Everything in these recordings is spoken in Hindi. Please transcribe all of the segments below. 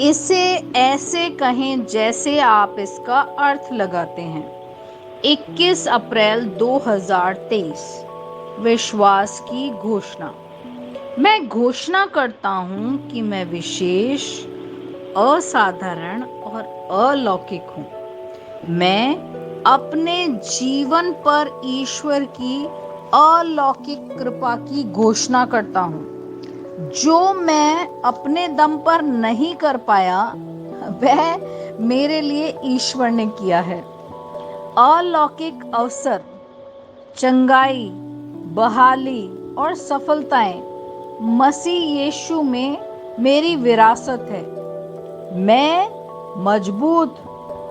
इसे ऐसे कहें जैसे आप इसका अर्थ लगाते हैं। 21 अप्रैल 2023। विश्वास की घोषणा। मैं घोषणा करता हूं कि मैं विशेष, असाधारण और अलौकिक हूं। मैं अपने जीवन पर ईश्वर की अलौकिक कृपा की घोषणा करता हूं। जो मैं अपने दम पर नहीं कर पाया, वह मेरे लिए ईश्वर ने किया है। अलौकिक अवसर, चंगाई, बहाली और सफलताएं मसीह यीशु में मेरी विरासत है। मैं मजबूत,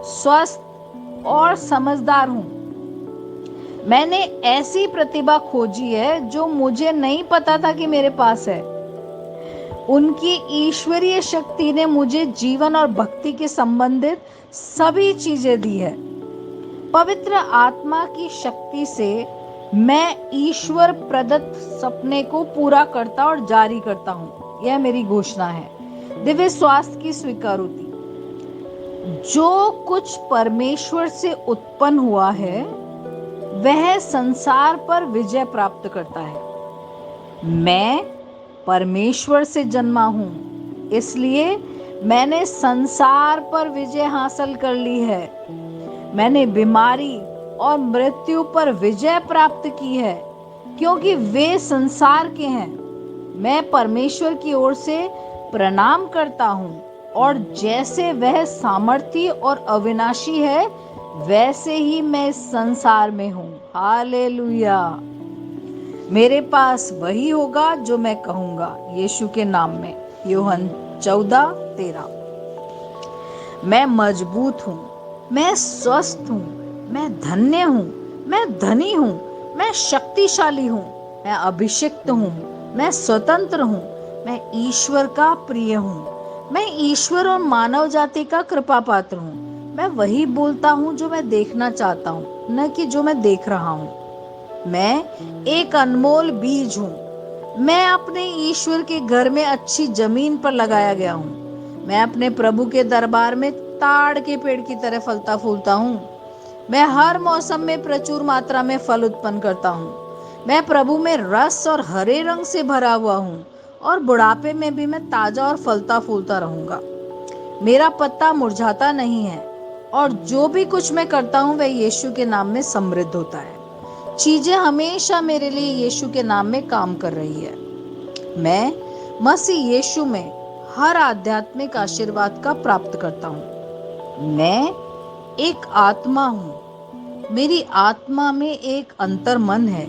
स्वस्थ और समझदार हूं। मैंने ऐसी प्रतिभा खोजी है जो मुझे नहीं पता था कि मेरे पास है। उनकी ईश्वरीय शक्ति ने मुझे जीवन और भक्ति के संबंधित सभी चीजें दी है। पवित्र आत्मा की शक्ति से मैं ईश्वर प्रदत्त सपने को पूरा करता और जारी करता हूँ। यह मेरी घोषणा है। दिव्य स्वास्थ्य की स्वीकृति। जो कुछ परमेश्वर से उत्पन्न हुआ है वह संसार पर विजय प्राप्त करता है। मैं परमेश्वर से जन्मा हूं, इसलिए मैंने संसार पर विजय हासिल कर ली है। मैंने बीमारी और मृत्यु पर विजय प्राप्त की है, क्योंकि वे संसार के हैं। मैं परमेश्वर की ओर से प्रणाम करता हूं, और जैसे वह सामर्थी और अविनाशी है, वैसे ही मैं इस संसार में हूं। हालेलुया। मेरे पास वही होगा जो मैं कहूंगा, यीशु के नाम में। यूहन्ना 14:13। मैं मजबूत हूँ, मैं स्वस्थ हूँ, मैं धन्य हूँ, मैं धनी हूँ, मैं शक्तिशाली हूँ, मैं अभिषिक्त हूँ, मैं स्वतंत्र हूँ, मैं ईश्वर का प्रिय हूँ, मैं ईश्वर और मानव जाति का कृपा पात्र हूँ। मैं वही बोलता हूँ जो मैं देखना चाहता हूँ, न कि जो मैं देख रहा हूँ। मैं एक अनमोल बीज हूँ। मैं अपने ईश्वर के घर में अच्छी जमीन पर लगाया गया हूँ। मैं अपने प्रभु के दरबार में ताड़ के पेड़ की तरह फलता फूलता हूँ। मैं हर मौसम में प्रचुर मात्रा में फल उत्पन्न करता हूँ। मैं प्रभु में रस और हरे रंग से भरा हुआ हूँ, और बुढ़ापे में भी मैं ताजा और फलता फूलता रहूंगा। मेरा पत्ता मुरझाता नहीं है, और जो भी कुछ मैं करता हूँ वह यीशु के नाम में समृद्ध होता है। चीजें हमेशा मेरे लिए यीशु के नाम में काम कर रही है। मैं मसीह यीशु में हर आध्यात्मिक आशीर्वाद का प्राप्त करता हूँ। मैं एक आत्मा हूँ। मेरी आत्मा में एक अंतर्मन है।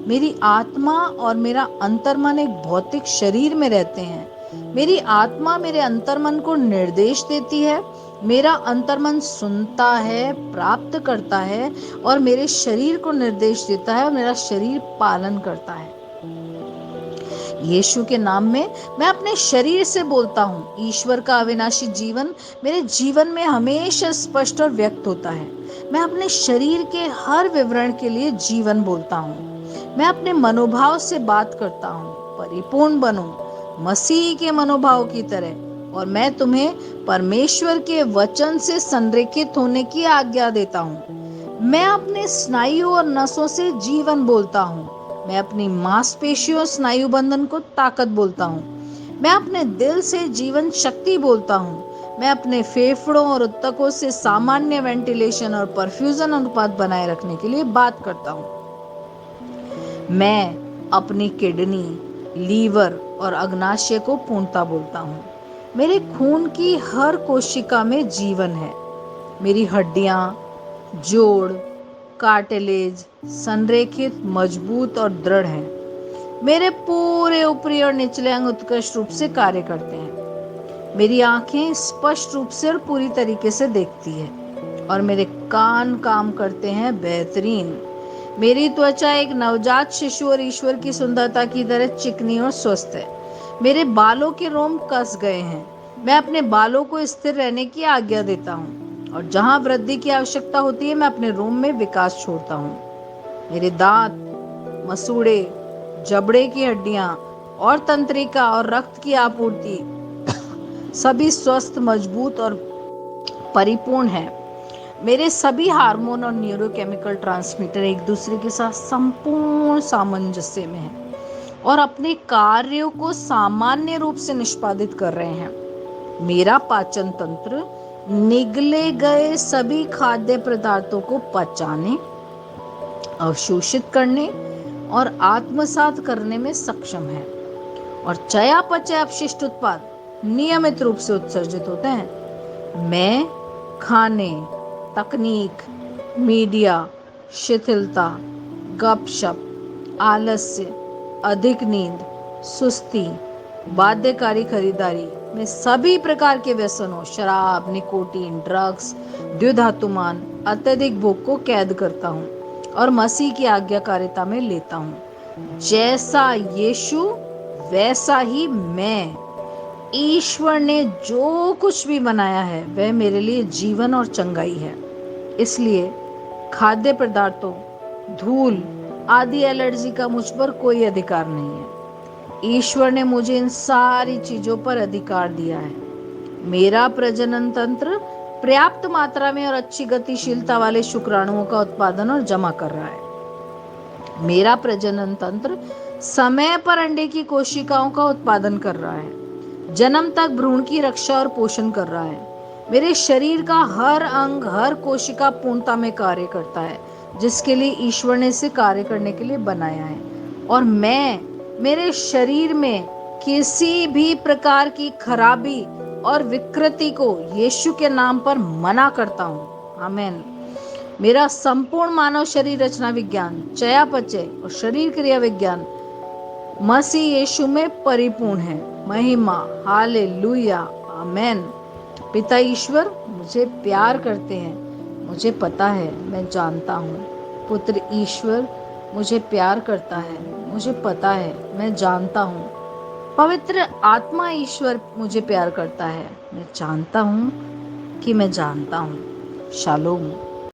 मेरी आत्मा और मेरा अंतर्मन एक भौतिक शरीर में रहते हैं। मेरी आत्मा मेरे अंतर्मन को निर्देश देती है। मेरा अंतर्मन सुनता है, प्राप्त करता है, और मेरे शरीर को निर्देश देता है, और मेरा शरीर पालन करता है। यीशु के नाम में मैं अपने शरीर से बोलता हूँ। ईश्वर का अविनाशी जीवन मेरे जीवन में हमेशा स्पष्ट और व्यक्त होता है। मैं अपने शरीर के हर विवरण के लिए जीवन बोलता हूँ। मैं अपने मनोभाव से बात करता हूँ, परिपूर्ण बनो मसीह के मनोभाव की तरह। और मैं तुम्हें परमेश्वर के वचन से संरेखित होने की आज्ञा देता हूँ। मैं अपने स्नायु और नसों से जीवन बोलता हूँ। मैं अपनी मांसपेशियों स्नायु बंधन को ताकत बोलता हूँ। मैं अपने दिल से जीवन शक्ति बोलता हूँ। मैं अपने फेफड़ों और ऊतकों से सामान्य वेंटिलेशन और परफ्यूजन अनुपात बनाए रखने के लिए बात करता हूँ। मैं अपनी किडनी, लीवर और अग्नाशय को पूर्णता बोलता हूँ। मेरे खून की हर कोशिका में जीवन है। मेरी हड्डियां, जोड़, कार्टिलेज संरेखित, मजबूत और दृढ़ हैं। मेरे पूरे ऊपरी और निचले अंग उत्कृष्ट रूप से कार्य करते हैं। मेरी आंखें स्पष्ट रूप से और पूरी तरीके से देखती है, और मेरे कान काम करते हैं बेहतरीन। मेरी त्वचा एक नवजात शिशु और ईश्वर की सुंदरता की तरह चिकनी और स्वस्थ है। मेरे बालों के रोम कस गए हैं। मैं अपने बालों को स्थिर रहने की आज्ञा देता हूँ, और जहां वृद्धि की आवश्यकता होती है मैं अपने रोम में विकास छोड़ता हूँ। मेरे दांत, मसूड़े, जबड़े की हड्डियां और तंत्रिका और रक्त की आपूर्ति सभी स्वस्थ, मजबूत और परिपूर्ण हैं। मेरे सभी हार्मोन और न्यूरोकेमिकल ट्रांसमीटर एक दूसरे के साथ संपूर्ण सामंजस्य में हैं और अपने कार्यों को सामान्य रूप से निष्पादित कर रहे हैं। मेरा पाचन तंत्र निगले गए सभी खाद्य पदार्थों को पचाने, अवशोषित करने और आत्मसात करने में सक्षम है और चयापचय अपशिष्ट उत्पाद नियमित रूप से उत्सर्जित होते हैं। मैं खाने, तकनीक, मीडिया, शिथिलता, गपशप, आलस्य, अधिक नींद, सुस्ती, बाध्यकारी खरीदारी में सभी प्रकार के व्यसनों, शराब, निकोटीन, ड्रग्स, द्युधातुमान, अत्यधिक भोग को कैद करता हूँ और मसीह की आज्ञाकारिता में लेता हूँ। जैसा यीशु वैसा ही मैं। ईश्वर ने जो कुछ भी बनाया है वह मेरे लिए जीवन और चंगाई है। इसलिए खाद्य पदार्थों, धूल आदि एलर्जी का मुझ पर कोई अधिकार नहीं है। ईश्वर ने मुझे इन सारी चीजों पर अधिकार दिया है। मेरा प्रजनन तंत्र पर्याप्त मात्रा में और अच्छी गतिशीलता वाले शुक्राणुओं का उत्पादन और जमा कर रहा है। मेरा प्रजनन तंत्र समय पर अंडे की कोशिकाओं का उत्पादन कर रहा है, जन्म तक भ्रूण की रक्षा और पोषण कर रहा है। मेरे शरीर का हर अंग, हर कोशिका पूर्णता में कार्य करता है, जिसके लिए ईश्वर ने इसे कार्य करने के लिए बनाया है। और मैं मेरे शरीर में किसी भी प्रकार की खराबी और विकृति को यीशु के नाम पर मना करता हूँ। आमीन। मेरा संपूर्ण मानव शरीर रचना विज्ञान, चयापचय और शरीर क्रिया विज्ञान मसीह यीशु में परिपूर्ण है। महिमा, हालेलुया, आमेन। पिता ईश्वर मुझे प्यार करते हैं, मुझे पता है, मैं जानता हूँ। पुत्र ईश्वर मुझे प्यार करता है, मुझे पता है, मैं जानता हूँ। पवित्र आत्मा ईश्वर मुझे प्यार करता है, मैं जानता हूँ कि मैं जानता हूँ। शालोम।